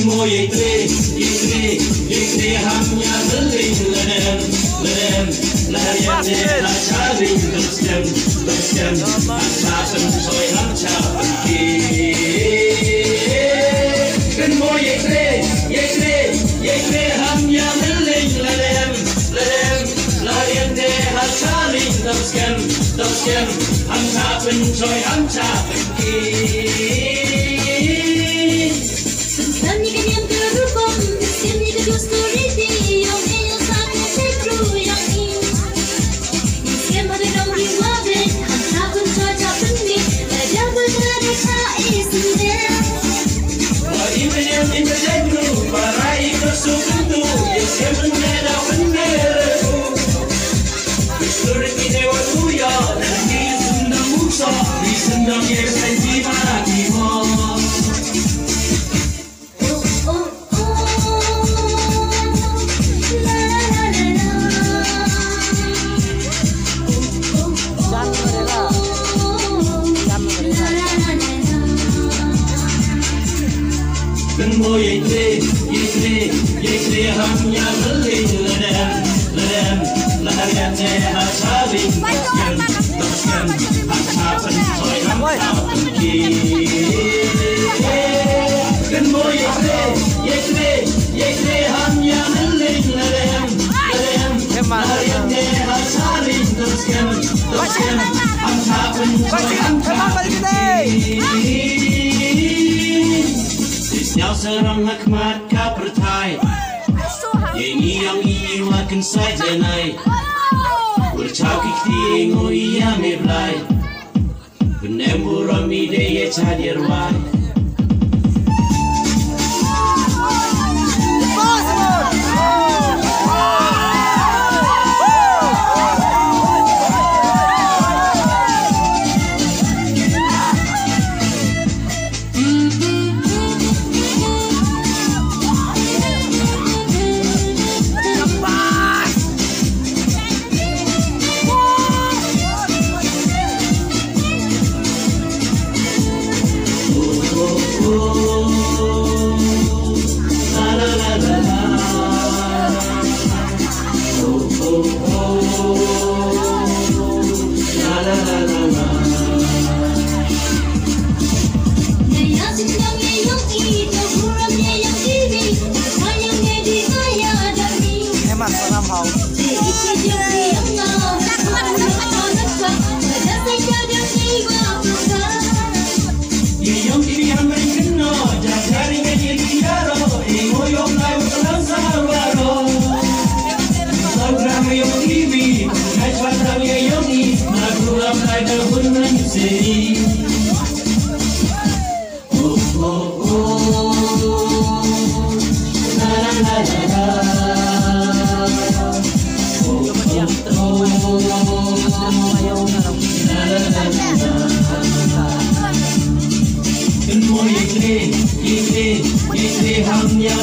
Mo yekre hamnya beling ledem layane hachari bersem asapen soy hamcha ki Kan mo yekre hamnya beling ledem layane hachari bersem asapen soy hamcha ki Mo yekre hamnya beling ledem layane hachari bersem asapen soy hamcha ki Kan mo yekre hamnya beling ledem layane hachari bersem asapen soy hamcha ki Nhau serang hakmat ka pertai Yengi yang iwakan saja nai Bercakik tingo iya meblai Benemura mide ye cadir wai Kan mo yekre hamnya